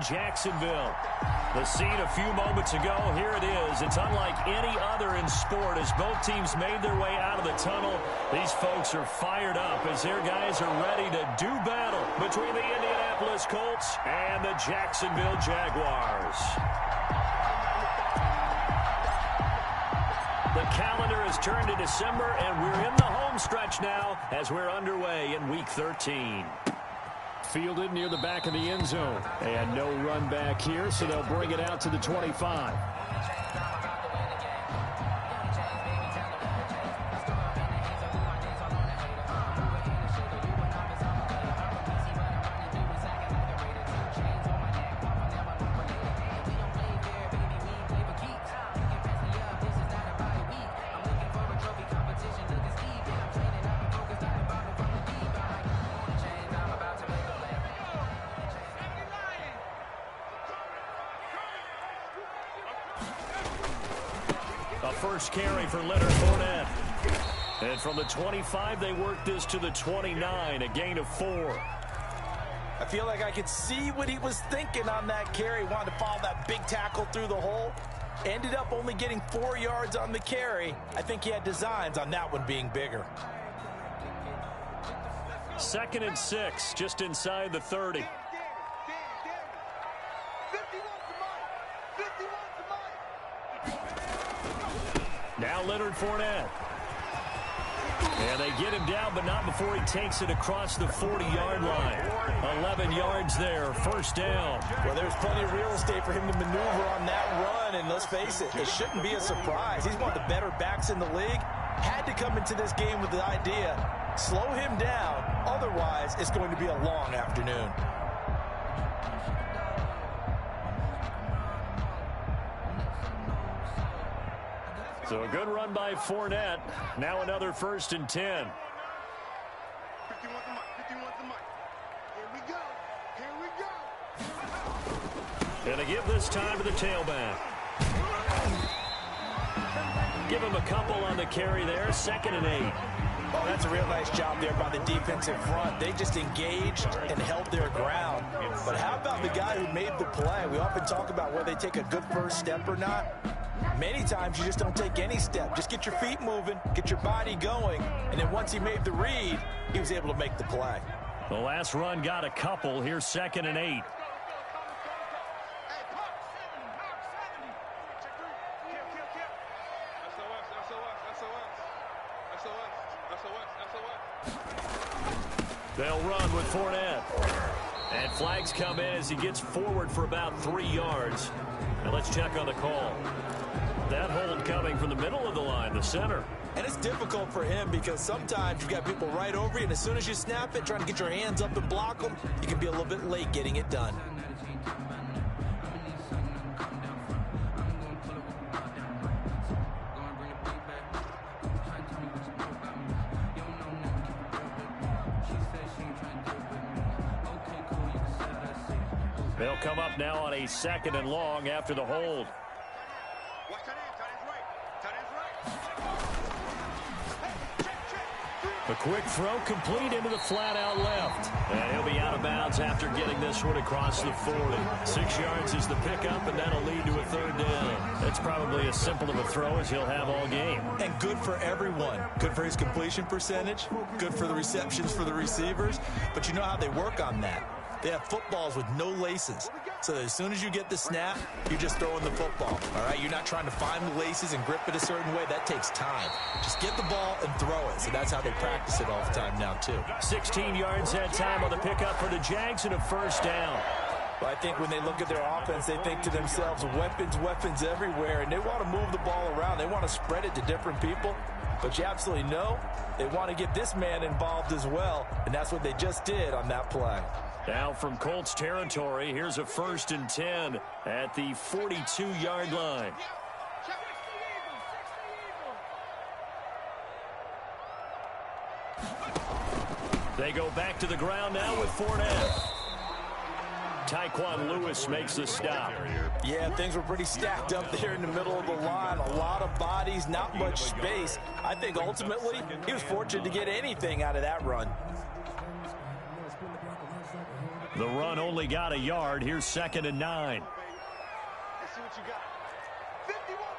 Jacksonville. The scene a few moments ago, here it is. It's unlike any other in sport as both teams made their way out of the tunnel. These folks are fired up as their guys are ready to do battle between the Indianapolis Colts and the Jacksonville Jaguars. The calendar has turned to December, and we're in the home stretch now as we're underway in Week 13. Fielded near the back of the end zone. And no run back here, so they'll bring it out to the 25. First carry for Leonard Fournette. And from the 25, they work this to the 29, a gain of 4. I feel like I could see what he was thinking on that carry. Wanted to follow that big tackle through the hole. Ended up only getting 4 yards on the carry. I think he had designs on that one being bigger. 2nd and 6, just inside the 30. Now Leonard Fournette. And they get him down, but not before he takes it across the 40-yard line. 11 yards there, first down. Well, there's plenty of real estate for him to maneuver on that run, and let's face it, it shouldn't be a surprise. He's one of the better backs in the league. Had to come into this game with the idea, slow him down, otherwise it's going to be a long afternoon. So a good run by Fournette. Now another 1st and 10. And they give this time to the tailback. Give him a couple on the carry there. 2nd and 8. Oh, that's a real nice job there by the defensive front. They just engaged and held their ground. But how about the guy who made the play? We often talk about whether they take a good first step or not. Many times you just don't take any step. Just get your feet moving, get your body going, and then once he made the read, he was able to make the play. The last run got a couple. Here's 2nd and 8. They'll run with Fournette. And flags come in as he gets forward for about 3 yards. Now let's check on the call. That hold coming from the middle of the line, the center. And it's difficult for him because sometimes you've got people right over you, and as soon as you snap it, trying to get your hands up and block them, you can be a little bit late getting it done. They'll come up now on a 2nd and long after the hold. A quick throw complete into the flat out left. And he'll be out of bounds after getting this one across the 40. 6 yards is the pickup, and that'll lead to a 3rd down. That's probably as simple of a throw as he'll have all game. And good for everyone. Good for his completion percentage. Good for the receptions for the receivers. But you know how they work on that. They have footballs with no laces. So that as soon as you get the snap, you're just throwing the football. All right, you're not trying to find the laces and grip it a certain way. That takes time. Just get the ball and throw it. So that's how they practice it all the time now, too. 16 yards that time on the pickup for the Jags and a 1st down. Well, I think when they look at their offense, they think to themselves, weapons, weapons everywhere. And they want to move the ball around. They want to spread it to different people. But you absolutely know they want to get this man involved as well. And that's what they just did on that play. Now from Colts territory, here's a 1st and 10 at the 42-yard line. They go back to the ground now with Fournette. Tyquan Lewis makes the stop. Yeah, things were pretty stacked up there in the middle of the line. A lot of bodies, not much space. I think ultimately he was fortunate to get anything out of that run. The run only got a yard. Here's 2nd and 9. Let's see what you got. 51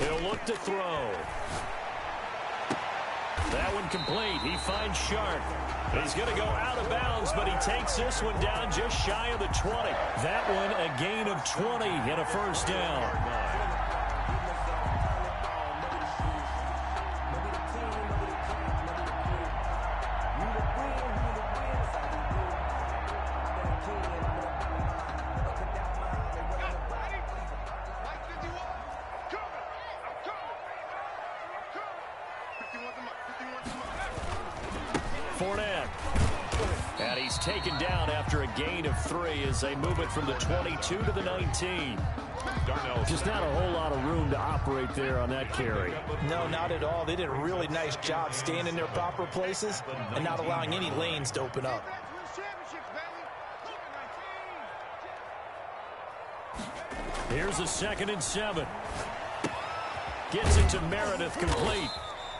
He'll look to throw. That one complete. He finds Sharp. He's going to go out of bounds, but he takes this one down just shy of the 20. That one a gain of 20 and a first down. And he's taken down after a gain of 3 as they move it from the 22 to the 19. Just not a whole lot of room to operate there on that carry. No, not at all. They did a really nice job staying in their proper places and not allowing any lanes to open up. Here's a 2nd and 7. Gets it to Meredith, complete.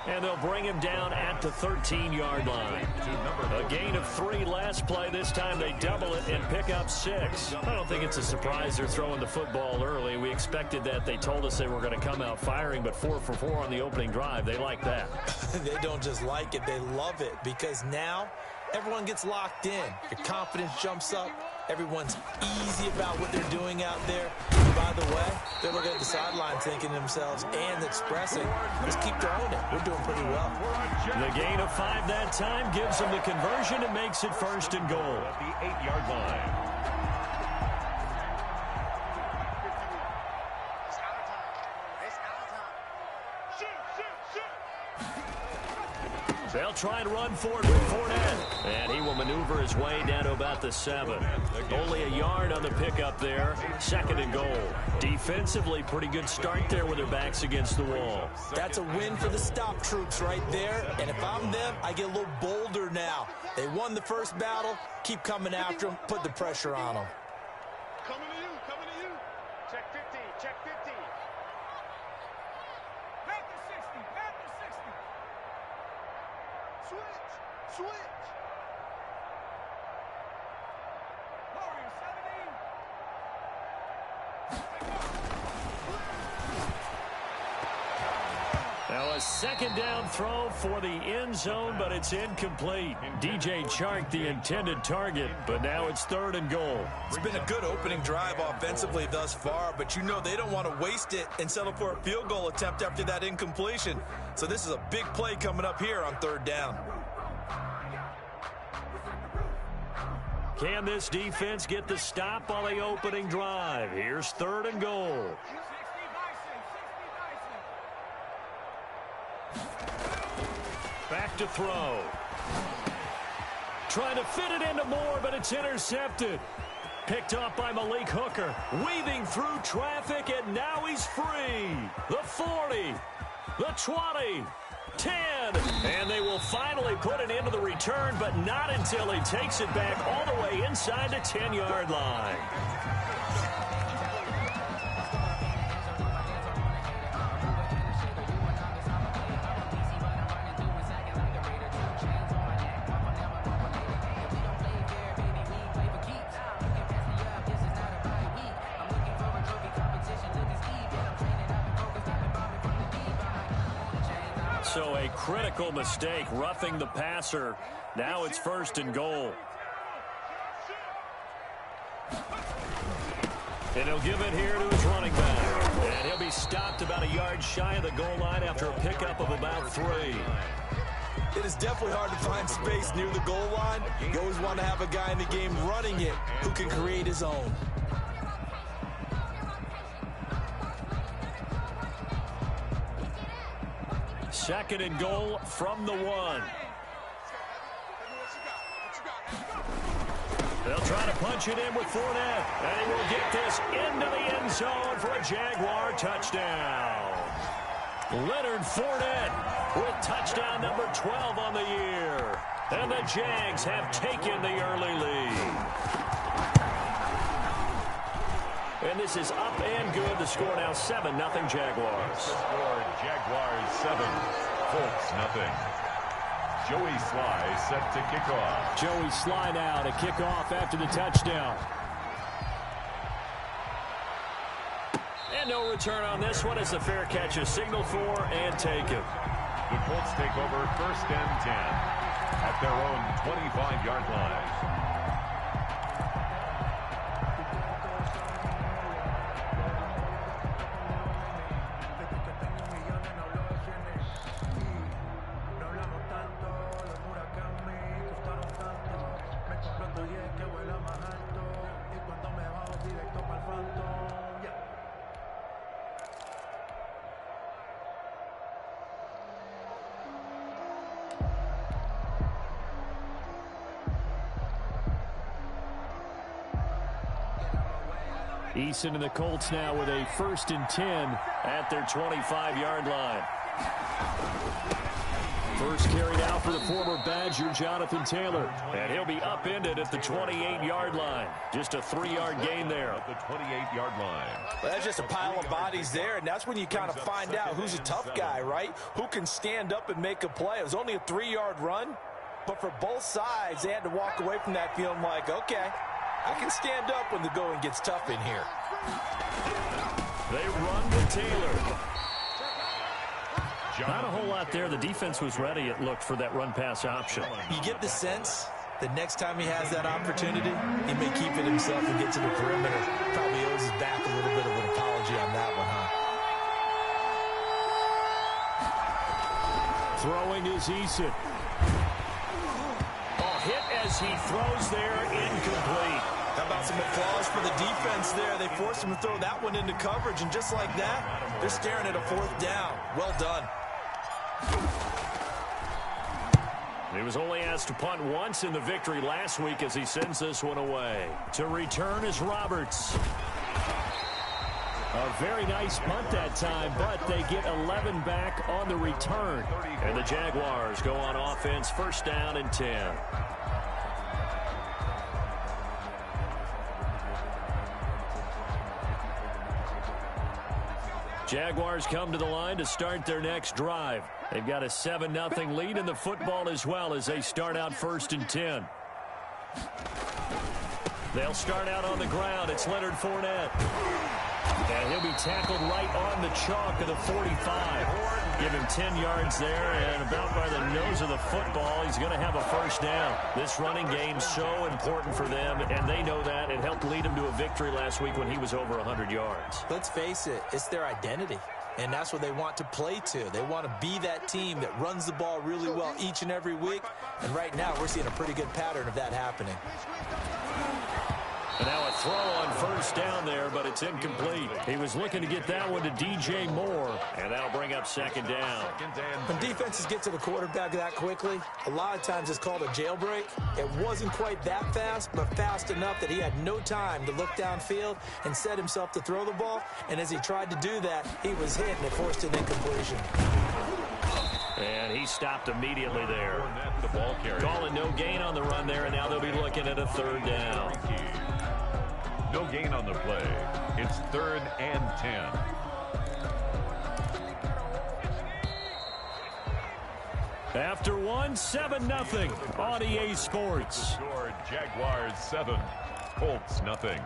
And they'll bring him down at the 13-yard line. A gain of 3 last play. This time they double it and pick up 6. I don't think it's a surprise they're throwing the football early. We expected that. They told us they were going to come out firing, but 4 for 4 on the opening drive. They like that. They don't just like it. They love it because now everyone gets locked in. Your confidence jumps up. Everyone's easy about what they're doing out there. And by the way, they're looking at the sideline thinking to themselves and expressing, let's keep throwing it. We're doing pretty well. The gain of 5 that time gives them the conversion and makes it 1st and goal. At the 8-yard line. They'll try and run forward with Fournette. And he will maneuver his way down to about the 7. Only a yard on the pickup there. 2nd and goal. Defensively, pretty good start there with their backs against the wall. That's a win for the stop troops right there. And if I'm them, I get a little bolder now. They won the first battle. Keep coming after them. Put the pressure on them. Coming to you, coming to you. Check 50, check 50. Panther 60, Panther 60. Switch. Warrior 17. Now a 2nd down throw for the end zone, but it's incomplete. DJ Chark, the intended target, but now it's 3rd and goal. It's been a good opening drive offensively thus far, but you know they don't want to waste it and settle for a field goal attempt after that incompletion. So this is a big play coming up here on 3rd down. Can this defense get the stop on the opening drive? Here's 3rd and goal. 60 Back to throw. Trying to fit it into Moore, but it's intercepted. Picked up by Malik Hooker. Weaving through traffic, and now he's free. The 40, the 20, 10. And they will finally put an end to the return, but not until he takes it back all the way inside the 10-yard line. So a critical mistake, roughing the passer. Now it's 1st and goal. And he'll give it here to his running back. And he'll be stopped about a yard shy of the goal line after a pickup of about 3. It is definitely hard to find space near the goal line. You always want to have a guy in the game running it who can create his own. Second and goal from the 1. They'll try to punch it in with Fournette. And he will get this into the end zone for a Jaguar touchdown. Leonard Fournette with touchdown number 12 on the year. And the Jags have taken the early lead. And this is up and good. The score now 7-0 Jaguars. Score Jaguars 7, Colts 0. Joey Sly set to kick off. Joey Sly now to kick off after the touchdown. And no return on this one as the fair catch is signaled for and taken. The Colts take over 1st and 10 at their own 25-yard line. Eason and the Colts now with a 1st and 10 at their 25-yard line. First carried out for the former Badger, Jonathan Taylor. And he'll be upended at the 28-yard line. Just a 3-yard gain there. At the 28-yard line. Well, that's just a pile of bodies there, and that's when you kind of find out who's a tough guy, right? Who can stand up and make a play. It was only a 3-yard run, but for both sides, they had to walk away from that feeling like, okay, I can stand up when the going gets tough in here. They run to Taylor. Not a whole lot there. The defense was ready, it looked, for that run-pass option. You get the sense that next time he has that opportunity, he may keep it himself and get to the perimeter. Probably owes his back a little bit of an apology on that one, huh? Throwing is Eason. Hit as he throws there, incomplete. How about some applause for the defense there? They forced him to throw that one into coverage, and just like that, they're staring at a 4th down. Well done. He was only asked to punt once in the victory last week as he sends this one away. To return is Roberts. A very nice punt that time, but they get 11 back on the return. And the Jaguars go on offense, 1st down and 10. Jaguars come to the line to start their next drive. They've got a 7-0 lead in the football as well as they start out 1st and 10. They'll start out on the ground. It's Leonard Fournette. And he'll be tackled right on the chalk of the 45. Give him 10 yards there, and about by the nose of the football, he's going to have a 1st down. This running game's so important for them, and they know that. It helped lead him to a victory last week when he was over 100 yards. Let's face it, it's their identity, and that's what they want to play to. They want to be that team that runs the ball really well each and every week, and right now we're seeing a pretty good pattern of that happening. And now a throw on 1st down there, but it's incomplete. He was looking to get that one to DJ Moore, and that'll bring up 2nd down. When defenses get to the quarterback that quickly, a lot of times it's called a jailbreak. It wasn't quite that fast, but fast enough that he had no time to look downfield and set himself to throw the ball. And as he tried to do that, he was hit, and it forced an incompletion. And he stopped immediately there. Calling no gain on the run there, and now they'll be looking at a 3rd down. No gain on the play. It's 3rd and 10. After one, 7-0 on EA Sports. Scored Jaguars 7, Colts nothing.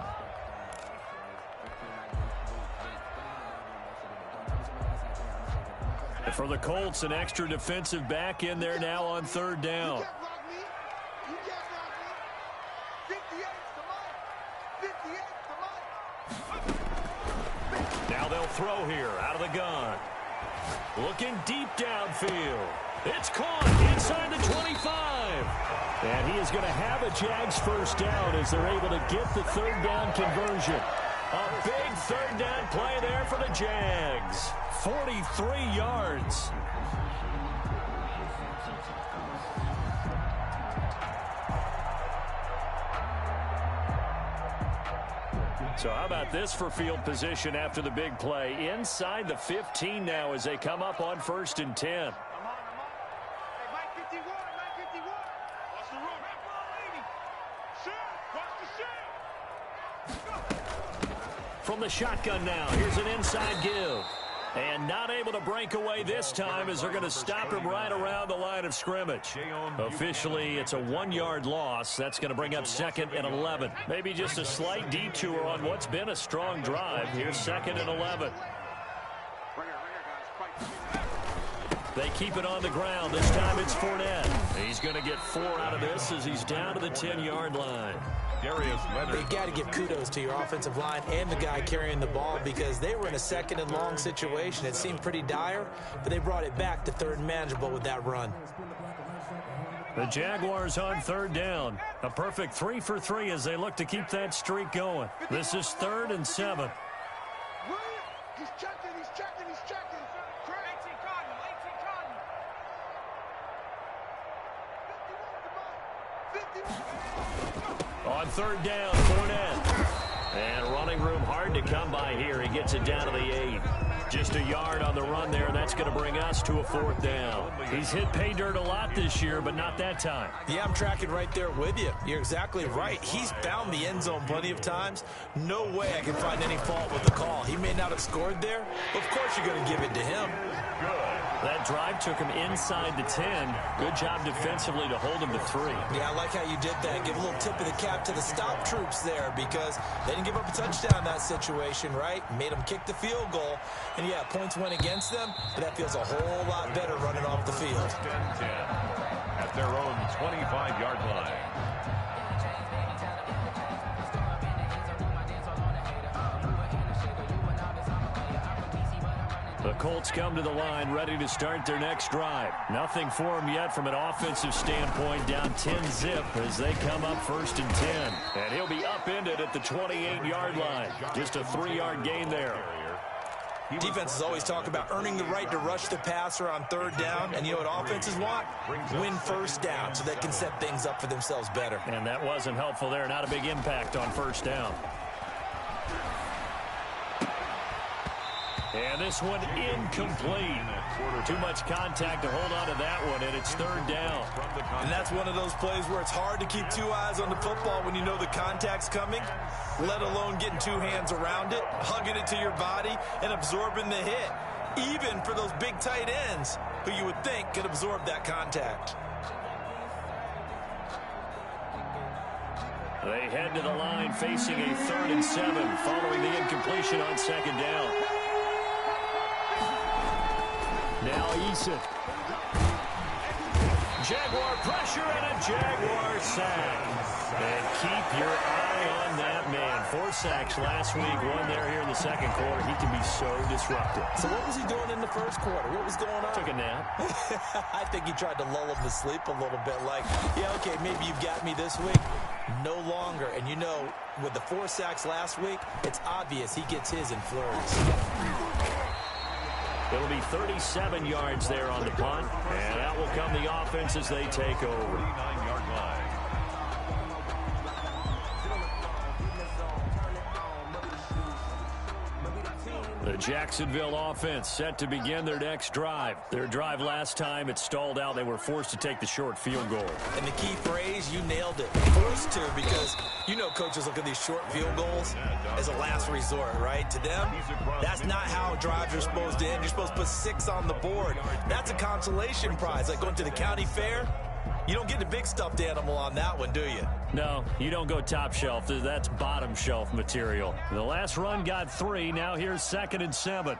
For the Colts, an extra defensive back in there now on 3rd down. Now they'll throw here out of the gun. Looking deep downfield. It's caught inside the 25. And he is going to have a Jags 1st down as they're able to get the 3rd down conversion. A big 3rd down play there for the Jags. 43 yards. So how about this for field position after the big play? Inside the 15 now as they come up on 1st and 10. From the shotgun now, here's an inside give. And not able to break away this time as they're going to stop him right around the line of scrimmage. Officially, it's a 1-yard loss. That's going to bring up 2nd and 11. Maybe just a slight detour on what's been a strong drive. Here's 2nd and 11. They keep it on the ground. This time it's Fournette. He's going to get 4 out of this as he's down to the 10-yard line. You got to give kudos to your offensive line and the guy carrying the ball because they were in a 2nd and long situation. It seemed pretty dire, but they brought it back to 3rd and manageable with that run. The Jaguars on 3rd down. A perfect 3 for 3 as they look to keep that streak going. This is 3rd and 7. He's checking. On 3rd down, Fournette. And running room hard to come by here. He gets it down to the 8. Just a yard on the run there, and that's going to bring us to a 4th down. He's hit pay dirt a lot this year, but not that time. Yeah, I'm tracking right there with you. You're exactly right. He's found the end zone plenty of times. No way I can find any fault with the call. He may not have scored there. Of course you're going to give it to him. That drive took him inside the 10. Good job defensively to hold him to 3. Yeah, I like how you did that. Give a little tip of the cap to the stop troops there because they didn't give up a touchdown in that situation, right? Made them kick the field goal. And, yeah, points went against them, but that feels a whole lot better running off the field. At their own 25-yard line. The Colts come to the line ready to start their next drive. Nothing for them yet from an offensive standpoint, down 10-zip as they come up 1st and 10. And he'll be upended at the 28-yard line. Just a 3-yard gain there. Defenses always talk about earning the right to rush the passer on 3rd down. And you know what offenses want? Win 1st down so they can set things up for themselves better. And that wasn't helpful there. Not a big impact on 1st down. And this one incomplete. Too much contact to hold on to that one, and it's 3rd down. And that's one of those plays where it's hard to keep 2 eyes on the football when you know the contact's coming, let alone getting 2 hands around it, hugging it to your body, and absorbing the hit, even for those big tight ends who you would think could absorb that contact. They head to the line facing a 3rd and 7 following the incompletion on 2nd down. Now Eason. Jaguar pressure and a Jaguar sack. And keep your eye on that man. 4 sacks last week, 1 there here in the 2nd quarter. He can be so disruptive. So what was he doing in the 1st quarter? What was going on? Took a nap. I think he tried to lull him to sleep a little bit like, yeah, okay, maybe you've got me this week. No longer. And you know, with the 4 sacks last week, it's obvious he gets his in flurries. It'll be 37 yards there on the punt, and out will come the offense as they take over. 39-yard line. The Jacksonville offense set to begin their next drive. Their drive last time, it stalled out. They were forced to take the short field goal. And the key phrase, you nailed it. Forced to, because you know coaches look at these short field goals as a last resort, right? To them, that's not how drives are supposed to end. You're supposed to put 6 on the board. That's a consolation prize, like going to the county fair. You don't get the big stuffed animal on that one, do you? No, you don't go top shelf. That's bottom shelf material. The last run got 3. Now here's 2nd and 7.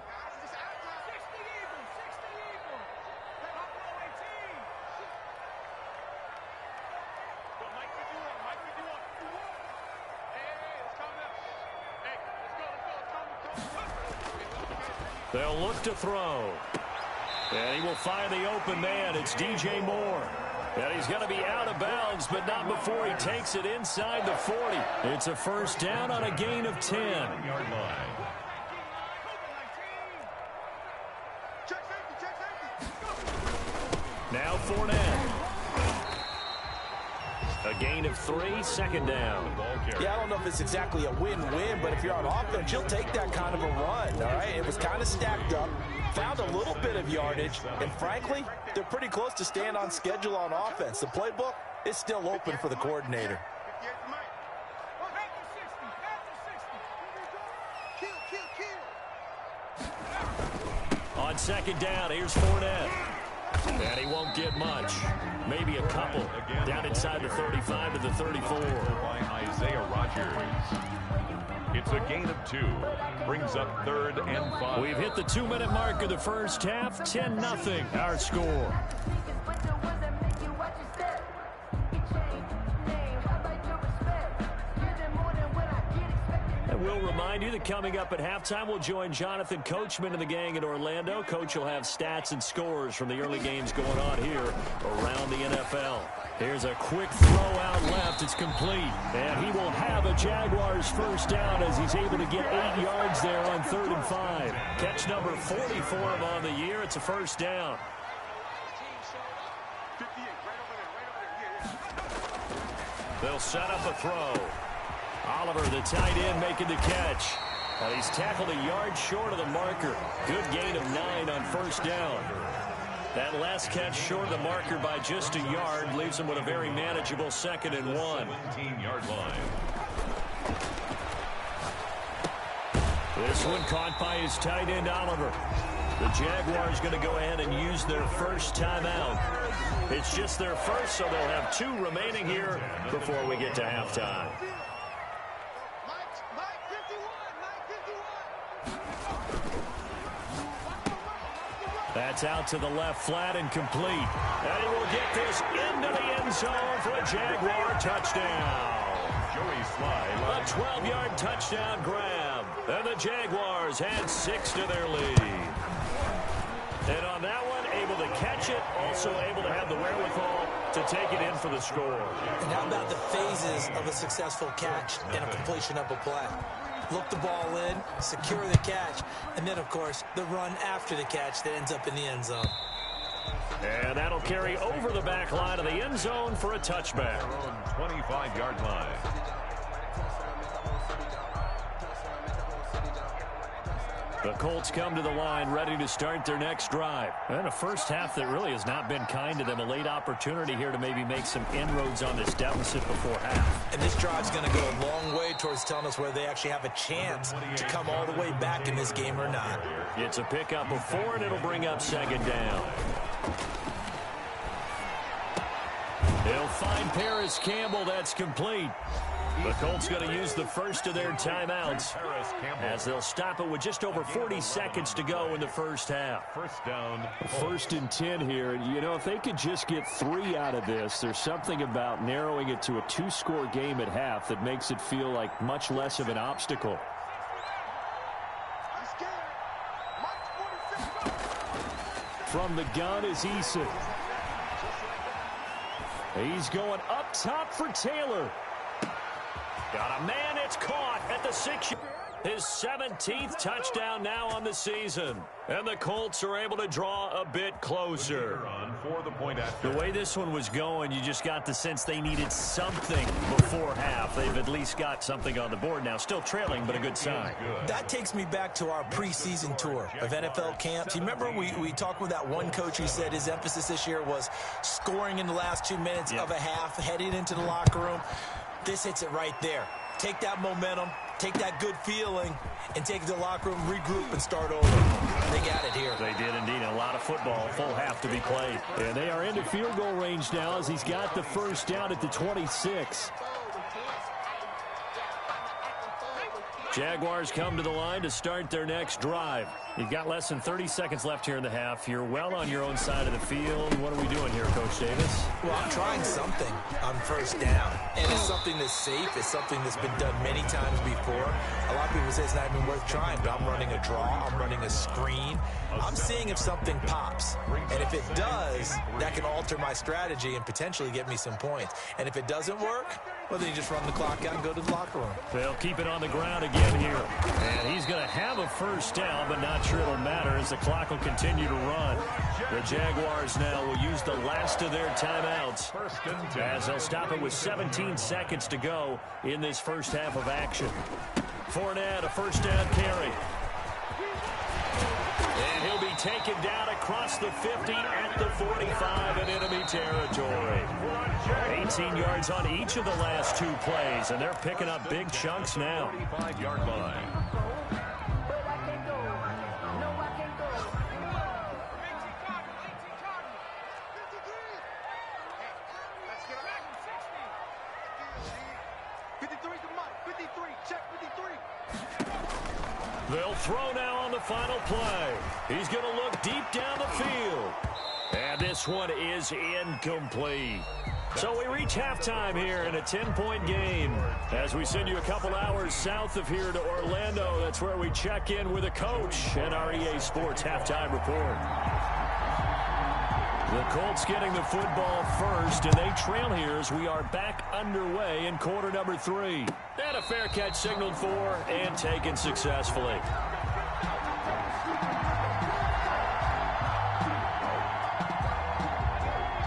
They'll look to throw. And he will find the open man. It's DJ Moore. And he's going to be out of bounds, but not before he takes it inside the 40. It's a 1st down on a gain of 10. Yard line. Now Fournette. A gain of 3, 2nd down. Yeah, I don't know if it's exactly a win-win, but if you're on offense, you'll take that kind of a run, all right? It was kind of stacked up, found a little bit of yardage, and frankly, they're pretty close to staying on schedule on offense. The playbook is still open for the coordinator. On second down, here's Fournette. And he won't get much. Maybe a couple. Down inside the 35 to the 34. By Isaiah Rodgers. It's a gain of 2. Brings up 3rd and 5. We've hit the 2-minute mark of the first half. 10-0 our score. We'll remind you that coming up at halftime, we'll join Jonathan Coachman and the gang in Orlando. Coach will have stats and scores from the early games going on here around the NFL. Here's a quick throw out left. It's complete. And he will have a Jaguars first down as he's able to get 8 yards there on 3rd and 5. Catch number 40 for him on the year. It's a first down. They'll set up a throw. Oliver, the tight end, making the catch. He's tackled a yard short of the marker. Good gain of 9 on first down. That last catch short of the marker by just a yard leaves him with a very manageable 2nd and 1. 17-yard line. This one caught by his tight end, Oliver. The Jaguars going to go ahead and use their first timeout. It's just their first, so they'll have 2 remaining here before we get to halftime. That's out to the left flat and complete. And he will get this into the end zone for a Jaguar touchdown. Joey Slye. A 12-yard touchdown grab. And the Jaguars had 6 to their lead. And on that one, able to catch it, also able to have the wherewithal to take it in for the score. And how about the phases of a successful catch and a completion of a play? Look the ball in, secure the catch, and then, of course, the run after the catch that ends up in the end zone. And that'll carry over the back line of the end zone for a touchback. 25-yard line. The Colts come to the line ready to start their next drive. And a first half that really has not been kind to them. A late opportunity here to maybe make some inroads on this deficit before half. And this drive's going to go a long way towards telling us whether they actually have a chance to come all the way back in this game or not. It's a pickup of 4, and it'll bring up 2nd down. They'll find Paris Campbell. That's complete. The Colts going to use the first of their timeouts as they'll stop it with just over 40 seconds to go in the first half. First down. 1st and 10 here. You know, if they could just get 3 out of this, there's something about narrowing it to a 2-score game at half that makes it feel like much less of an obstacle. From the gun is Eason. He's going up top for Taylor. Got a man, it's caught at the 6. His 17th touchdown now on the season. And the Colts are able to draw a bit closer. The way this one was going, you just got the sense they needed something before half. They've at least got something on the board now. Still trailing, but a good sign. That takes me back to our preseason tour of NFL camps. You remember we talked with that one coach who said his emphasis this year was scoring in the last 2 minutes of a half, heading into the locker room. This hits it right there. Take that momentum, take that good feeling, and take it to the locker room, regroup, and start over. They got it here. They did indeed. A lot of football, full half to be played. And they are into field goal range now as he's got the first down at the 26. Jaguars come to the line to start their next drive. You've got less than 30 seconds left here in the half. You're well on your own side of the field. What are we doing here, Coach Davis? Well, I'm trying something on first down. And it's something that's safe. It's something that's been done many times before. A lot of people say it's not even worth trying, but I'm running a draw. I'm running a screen. I'm seeing if something pops. And if it does, that can alter my strategy and potentially get me some points. And if it doesn't work, well, then you just run the clock out and go to the locker room. They'll keep it on the ground again here. And he's going to have a first down, but not sure it'll matter as the clock will continue to run. The Jaguars now will use the last of their timeouts as they'll stop it with 17 seconds to go in this first half of action. Fournette, a first down carry. And he'll be taken down across the 50 at the 45 in enemy territory. 18 yards on each of the last 2 plays, and they're picking up big chunks now. 45-yard line. 53's the mark. 53. Check 53. They'll throw now on the final play. He's going to look deep down the field. And this one is incomplete. So we reach halftime here in a 10-point game. As we send you a couple hours south of here to Orlando, that's where we check in with a coach and our EA Sports halftime report. The Colts getting the football first, and they trail here as we are back underway in quarter number 3. And a fair catch signaled for and taken successfully.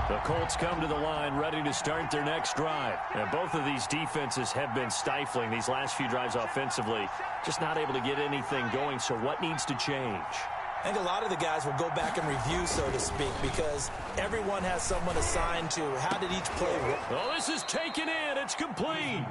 The Colts come to the line ready to start their next drive. And both of these defenses have been stifling these last few drives offensively. Just not able to get anything going, so what needs to change? I think a lot of the guys will go back and review, so to speak, because everyone has someone assigned to how did each play work. Well, this is taken in. It's complete.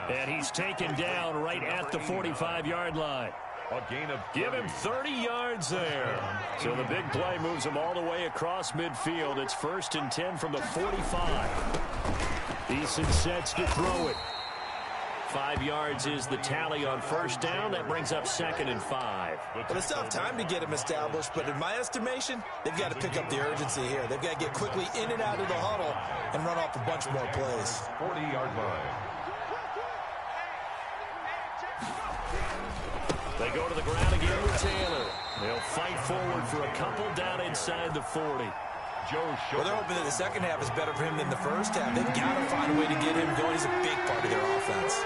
And he's taken down right at the 45-yard line. A gain of 30. Give him 30 yards there. So the big play moves him all the way across midfield. It's 1st and 10 from the 45. Eason sets to throw it. 5 yards is the tally on 1st down. That brings up 2nd and 5. Well, they still have time to get him established, but in my estimation, they've got to pick up the urgency here. They've got to get quickly in and out of the huddle and run off a bunch more plays. 40-yard line. They go to the ground again with Taylor. They'll fight forward for a couple down inside the 40. Well, they're hoping that the second half is better for him than the first half. They've got to find a way to get him going. He's a big part of their offense.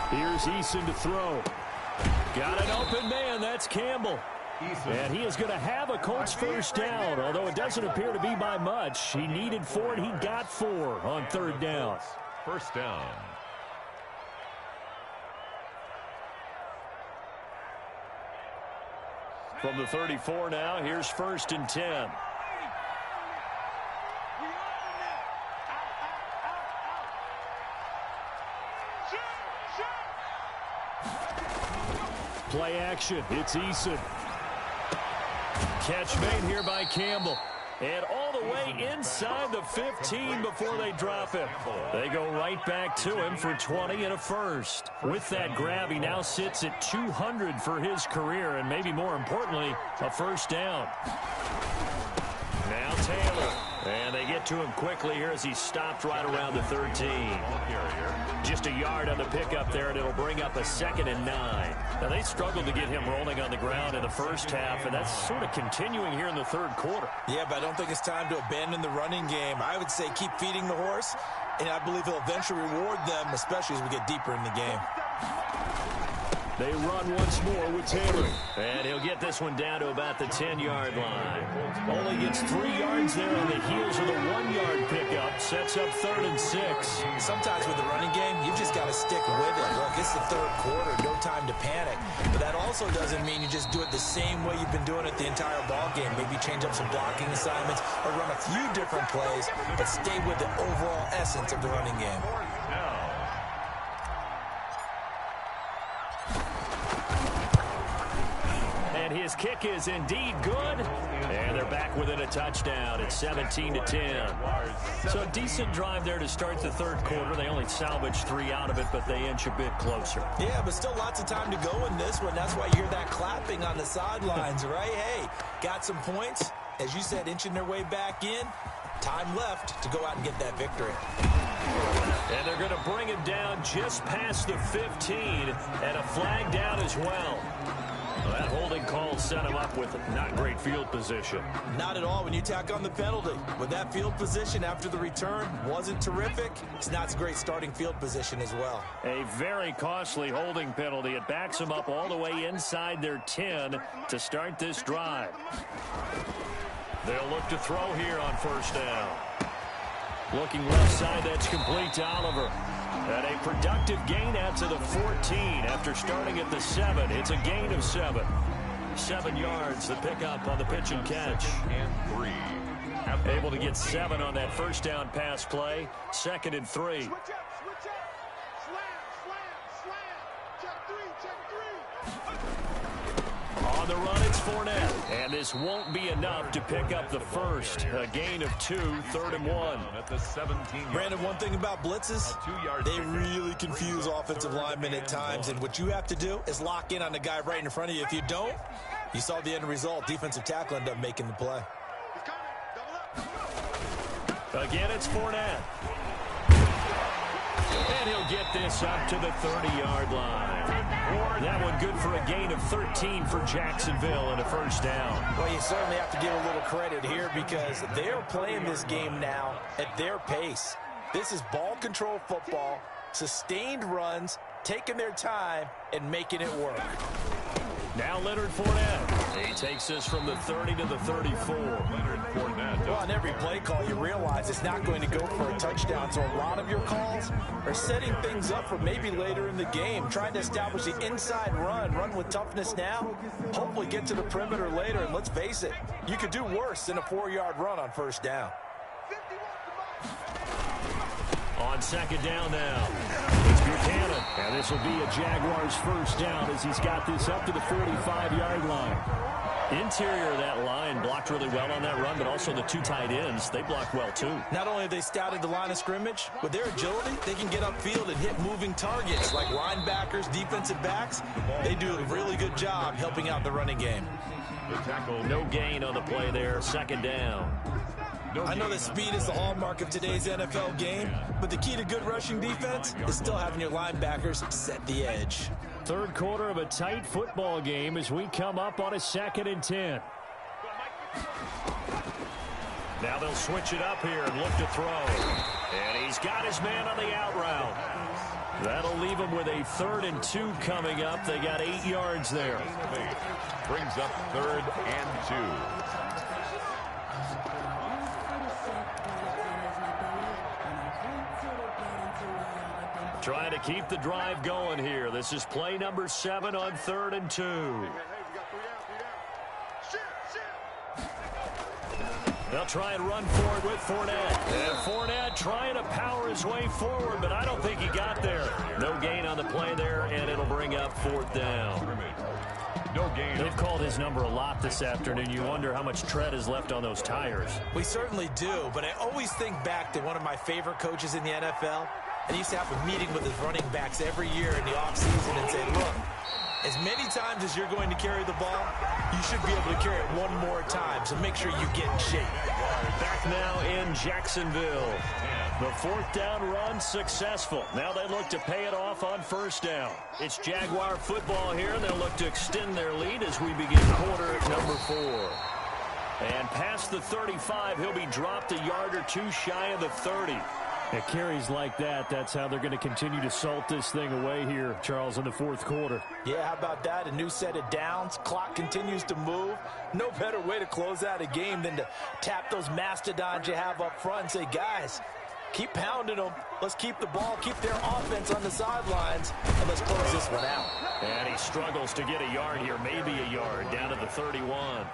Here's Eason to throw. Got an open man. That's Campbell. And he is going to have a Colts 1st down, although it doesn't appear to be by much. He needed 4, and he got 4 on 3rd down. 1st down. From the 34 now, here's 1st and 10. Play action. It's Eason. Catch made here by Campbell. And all the way inside the 15 before they drop him. They go right back to him for 20 and a 1st. With that grab, he now sits at 200 for his career, and maybe more importantly, a 1st down. Now Taylor. And they get to him quickly here as he stopped right around the 13. Just a yard on the pickup there, and it'll bring up a 2nd and 9. Now, they struggled to get him rolling on the ground in the first half, and that's sort of continuing here in the 3rd quarter. Yeah, but I don't think it's time to abandon the running game. I would say keep feeding the horse, and I believe he'll eventually reward them, especially as we get deeper in the game. They run once more with Taylor. And he'll get this one down to about the 10-yard line. Only gets 3 yards there on the heels of the 1-yard pickup. Sets up 3rd and 6. Sometimes with the running game, you've just got to stick with it. Look, it's the 3rd quarter. No time to panic. But that also doesn't mean you just do it the same way you've been doing it the entire ball game. Maybe change up some blocking assignments or run a few different plays, but stay with the overall essence of the running game. And his kick is indeed good. And they're back within a touchdown. It's 17-10. So a decent drive there to start the 3rd quarter. They only salvaged 3 out of it, but they inch a bit closer. Yeah, but still lots of time to go in this one. That's why you hear that clapping on the sidelines, right? Hey, got some points. As you said, inching their way back in. Time left to go out and get that victory. And they're going to bring him down just past the 15, and a flag down as well. That holding call set him up with not great field position. Not at all when you tack on the penalty. With that field position after the return wasn't terrific. It's not a great starting field position as well. A very costly holding penalty. It backs them up all the way inside their 10 to start this drive. They'll look to throw here on 1st down. Looking left side, that's complete to Oliver. And a productive gain out to the 14 after starting at the 7. It's a gain of 7. 7 yards, the pickup on the pitch and catch. And 3. Able to get 7 on that 1st down pass play. 2nd and 3. Switch up, switch up. Slam, slam, slam. Check 3, check 3. On On the run, it's Fournette. And this won't be enough to pick up the first. A gain of 2, 3rd and 1. At the 17-yard. Brandon, one thing about blitzes, they really confuse offensive linemen at times. And what you have to do is lock in on the guy right in front of you. If you don't, you saw the end result. Defensive tackle ended up making the play. Again, it's Fournette. And he'll get this up to the 30-yard line. That one good for a gain of 13 for Jacksonville and a first down. Well, you certainly have to give a little credit here because they're playing this game now at their pace. This is ball control football, sustained runs, taking their time, and making it work. Now Leonard Fournette. He takes this from the 30 to the 34. Leonard Fournette. Well, on every play call, you realize it's not going to go for a touchdown. So a lot of your calls are setting things up for maybe later in the game, trying to establish the inside run with toughness now, hopefully get to the perimeter later. And let's face it, you could do worse than a 4-yard run on first down. On second down now, it's Buchanan. And this will be a Jaguars first down as he's got this up to the 45-yard line. Interior of that line blocked really well on that run, but also the 2 tight ends, they blocked well too. Not only have they scouted the line of scrimmage, with their agility, they can get upfield and hit moving targets like linebackers, defensive backs. They do a really good job helping out the running game. The tackle. No gain on the play there, second down. I know that speed is the hallmark of today's NFL game, but the key to good rushing defense is still having your linebackers set the edge. Third quarter of a tight football game as we come up on a 2nd and 10. Now they'll switch it up here and look to throw. And he's got his man on the out route. That'll leave him with a 3rd and 2 coming up. They got 8 yards there. Brings up 3rd and 2. Trying to keep the drive going here. This is play number 7 on 3rd and 2. They'll try and run for it with Fournette. And Fournette trying to power his way forward, but I don't think he got there. No gain on the play there, and it'll bring up 4th down. No gain. They've called his number a lot this afternoon. You wonder how much tread is left on those tires. We certainly do, but I always think back to one of my favorite coaches in the NFL. And he used to have a meeting with his running backs every year in the offseason and say, look, as many times as you're going to carry the ball, you should be able to carry it one more time, so make sure you get in shape. Back now in Jacksonville. The 4th down run successful. Now they look to pay it off on first down. It's Jaguar football here, and they'll look to extend their lead as we begin quarter number 4. And past the 35, he'll be dropped a yard or 2 shy of the 30. At carries like that, that's how they're going to continue to salt this thing away here, Charles, in the 4th quarter. Yeah, how about that? A new set of downs. Clock continues to move. No better way to close out a game than to tap those mastodons you have up front and say, guys, keep pounding them. Let's keep the ball, keep their offense on the sidelines, and let's close this one out. And he struggles to get a yard here, maybe a yard, down to the 31.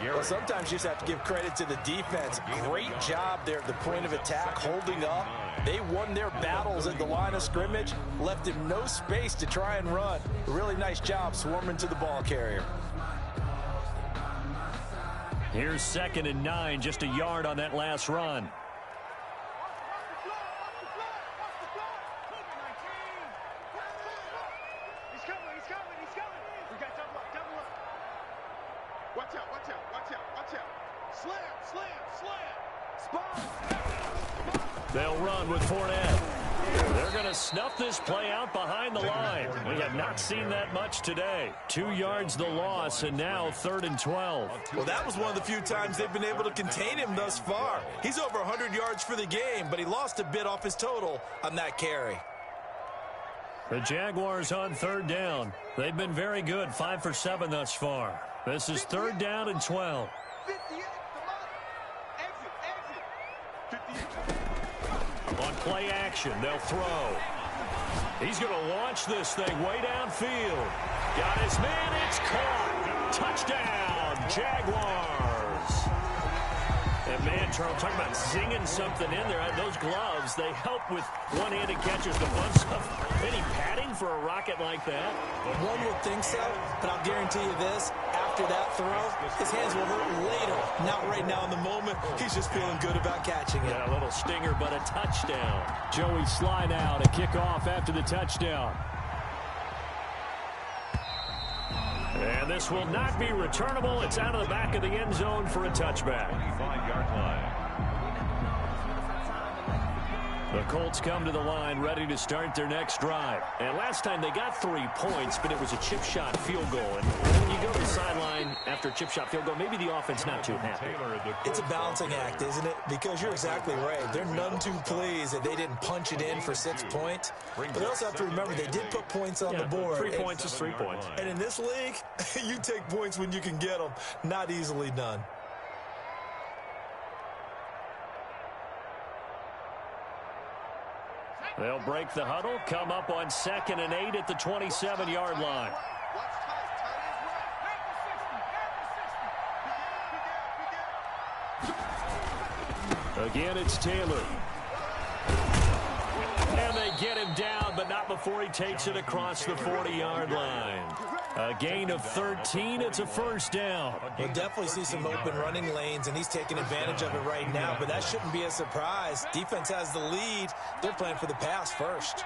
Well, sometimes you just have to give credit to the defense. Great job there at the point of attack, holding up. They won their battles at the line of scrimmage, left him no space to try and run. A really nice job swarming to the ball carrier. Here's 2nd and 9, just a yard on that last run. They'll run with Fournette. They're going to snuff this play out behind the line. We have not seen that much today. 2 yards the loss, and now 3rd and 12. Well, that was one of the few times they've been able to contain him thus far. He's over 100 yards for the game, but he lost a bit off his total on that carry. The Jaguars on 3rd down. They've been very good, 5 for 7 thus far. This is 3rd down and 12. On play action, they'll throw. He's going to launch this thing way downfield. Got his man, it's caught. Touchdown, Jaguars. And man, Charles, talking about zinging something in there. Those gloves, they help with one-handed catches. The fun stuff. Any padding for a rocket like that? One would think so, but I'll guarantee you this. after that throw, his hands will hurt later. Not right now in the moment. He's just feeling good about catching it. Yeah, a little stinger, but a touchdown. Joey Sly now to kick off after the touchdown. And this will not be returnable. It's out of the back of the end zone for a touchback. 25-yard line. The Colts come to the line ready to start their next drive. And last time they got 3 points, but it was a chip shot field goal. And when you go to the sideline after a chip shot field goal, maybe the offense not too happy. It's a balancing act, isn't it? Because you're exactly right. They're none too pleased that they didn't punch it in for 6 points. But they also have to remember they did put points on the board. 3 points is 3 points. And in this league, you take points when you can get them. Not easily done. They'll break the huddle, come up on 2nd and 8 at the 27-yard line. Again, it's Taylor. And they get him down, but not before he takes it across the 40-yard line. A gain of 13. It's a first down. We'll definitely see some open running lanes, and he's taking advantage of it right now, but that shouldn't be a surprise. Defense has the lead. They're playing for the pass first.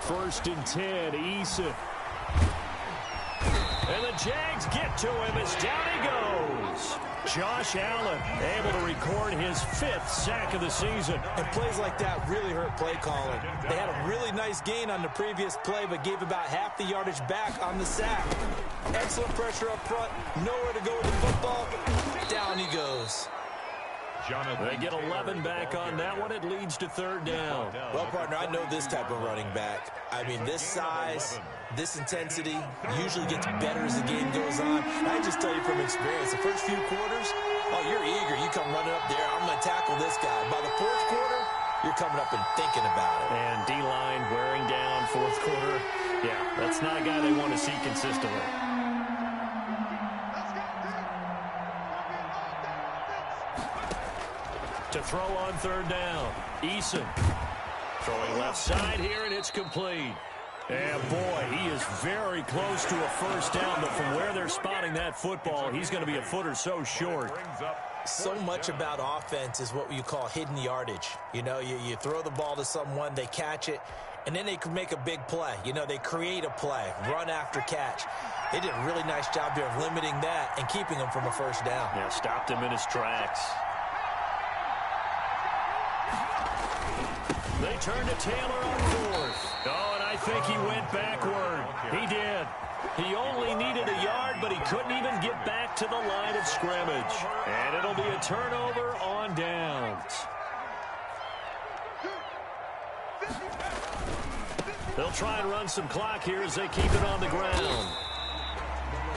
First and 10, Eason. And the Jags get to him as down he goes. Josh Allen able to record his 5th sack of the season. And plays like that really hurt play calling. They had a really nice gain on the previous play, but gave about half the yardage back on the sack. Excellent pressure up front. Nowhere to go with the football. Down he goes. They get 11 back on that one. It leads to 3rd down. Well, partner, I know this type of running back. I mean, this size, this intensity usually gets better as the game goes on. I just tell you from experience, the first few quarters, oh, you're eager. You come running up there. I'm going to tackle this guy. By the 4th quarter, you're coming up and thinking about it. And D-line wearing down 4th quarter. Yeah, that's not a guy they want to see consistently. To throw on 3rd down, Eason throwing left side here, and it's complete. And boy, he is very close to a first down, but from where they're spotting that football, he's going to be a foot or so short. So much about offense is what you call hidden yardage. You know, you throw the ball to someone, they catch it, and then they can make a big play. You know, they create a play, run after catch. They did a really nice job there of limiting that and keeping him from a first down. Yeah, stopped him in his tracks. They turn to Taylor on 4th. Oh, and I think he went backward. He did. He only needed a yard, but he couldn't even get back to the line of scrimmage. And it'll be a turnover on downs. They'll try and run some clock here as they keep it on the ground.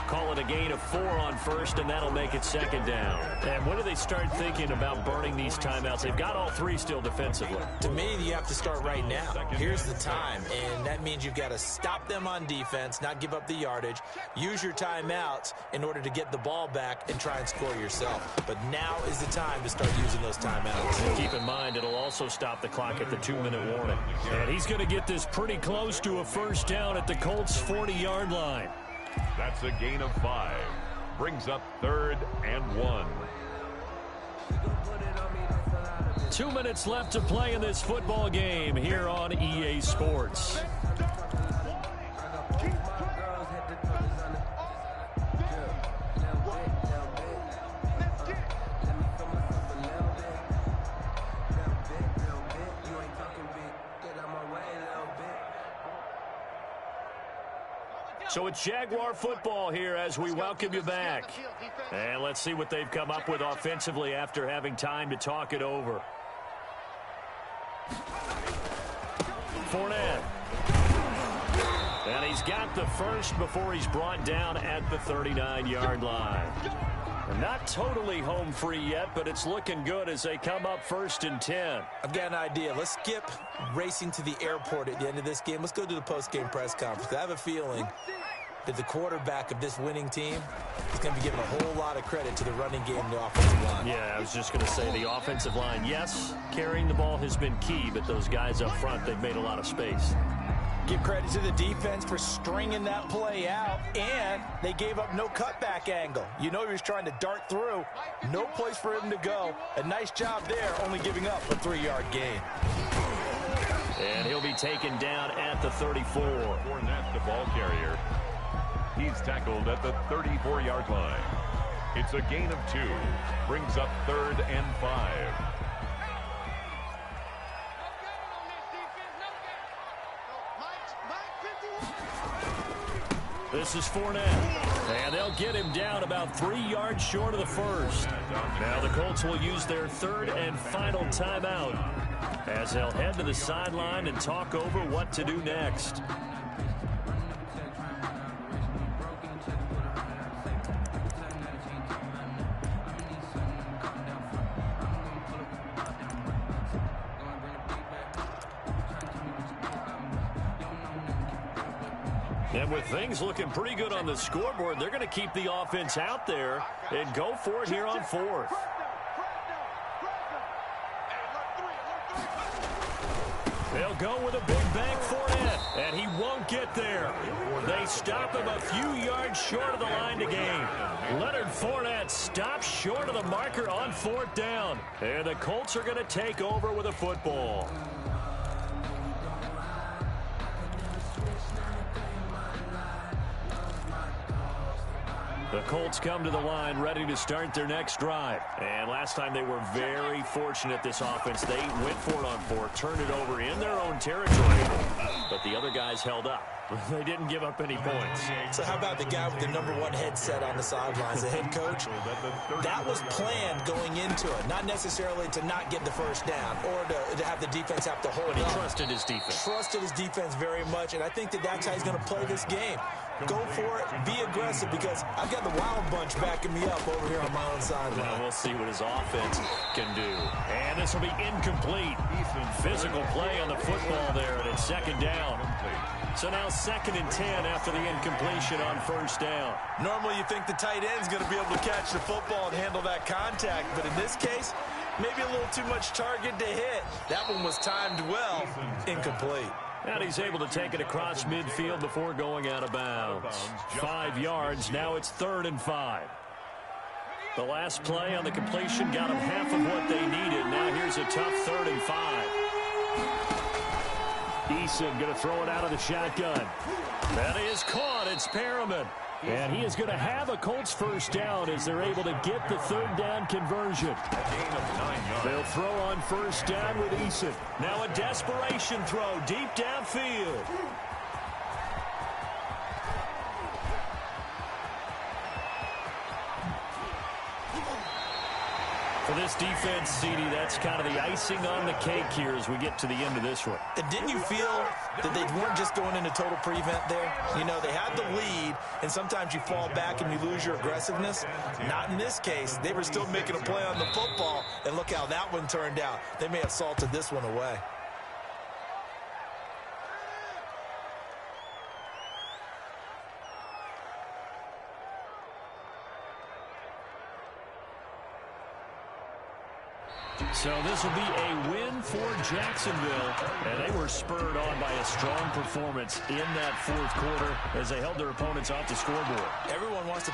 Call it a gain of 4 on 1st, and that'll make it 2nd down. And when do they start thinking about burning these timeouts? They've got all 3 still defensively. To me, you have to start right now. Here's the time, and that means you've got to stop them on defense, not give up the yardage, use your timeouts in order to get the ball back and try and score yourself. But now is the time to start using those timeouts. And keep in mind, it'll also stop the clock at the 2-minute warning. And he's going to get this pretty close to a first down at the Colts' 40-yard line. That's a gain of 5. Brings up 3rd and 1. 2 minutes left to play in this football game here on EA Sports. So it's Jaguar football here as we welcome you back. And let's see what they've come up with offensively after having time to talk it over. Fournette. And he's got the first before he's brought down at the 39-yard line. Not totally home free yet, but it's looking good as they come up 1st and 10. I've got an idea. Let's skip racing to the airport at the end of this game. Let's go to the post-game press conference. I have a feeling that the quarterback of this winning team is going to be giving a whole lot of credit to the running game and the offensive line. Yeah, I was just going to say the offensive line, yes, carrying the ball has been key, but those guys up front, they've made a lot of space. Give credit to the defense for stringing that play out, and they gave up no cutback angle. You know he was trying to dart through. No place for him to go. A nice job there, only giving up a 3-yard gain. And he'll be taken down at the 34. Fournette, the ball carrier. He's tackled at the 34-yard line. It's a gain of 2. Brings up 3rd and 5. This is Fournette, and they'll get him down about 3 yards short of the first. Now the Colts will use their 3rd and final timeout as they'll head to the sideline and talk over what to do next. And with things looking pretty good on the scoreboard, they're going to keep the offense out there and go for it here on 4th. They'll go with a big bang Fournette, and he won't get there. They stop him a few yards short of the line to gain. Leonard Fournette stops short of the marker on 4th down. And the Colts are going to take over with a football. The Colts come to the line ready to start their next drive. And last time they were very fortunate, this offense. They went for it on 4th, turned it over in their own territory. But the other guys held up. They didn't give up any points. So how about the guy with the #1 headset on the sidelines, the head coach? That was planned going into it. Not necessarily to not get the first down or to have the defense have to hold But he up. trusted his defense. Trusted his defense very much, and I think that's how he's going to play this game. Go for it. Be aggressive, because I've got the Wild Bunch backing me up over here on my own sideline. Now we'll see what his offense can do. And this will be incomplete. Physical play on the football there, and it's 2nd down. So now 2nd and 10 after the incompletion on 1st down. Normally you think the tight end's going to be able to catch the football and handle that contact, but in this case, maybe a little too much target to hit. That one was timed well. Incomplete. And he's able to take it across midfield before going out of bounds. 5 yards. Now it's 3rd and 5. The last play on the completion got them half of what they needed. Now here's a tough 3rd and 5. Eason going to throw it out of the shotgun. That is caught. It's Perriman. And he is going to have a Colts first down as they're able to get the 3rd down conversion. They'll throw on 1st down with Eason. Now a desperation throw deep downfield. For this defense, CD, that's kind of the icing on the cake here as we get to the end of this one. And didn't you feel that they weren't just going into total prevent there? You know, they had the lead, and sometimes you fall back and you lose your aggressiveness. Not in this case. They were still making a play on the football, and look how that one turned out. They may have salted this one away. So this will be a win for Jacksonville, and they were spurred on by a strong performance in that 4th quarter as they held their opponents off the scoreboard. Everyone wants to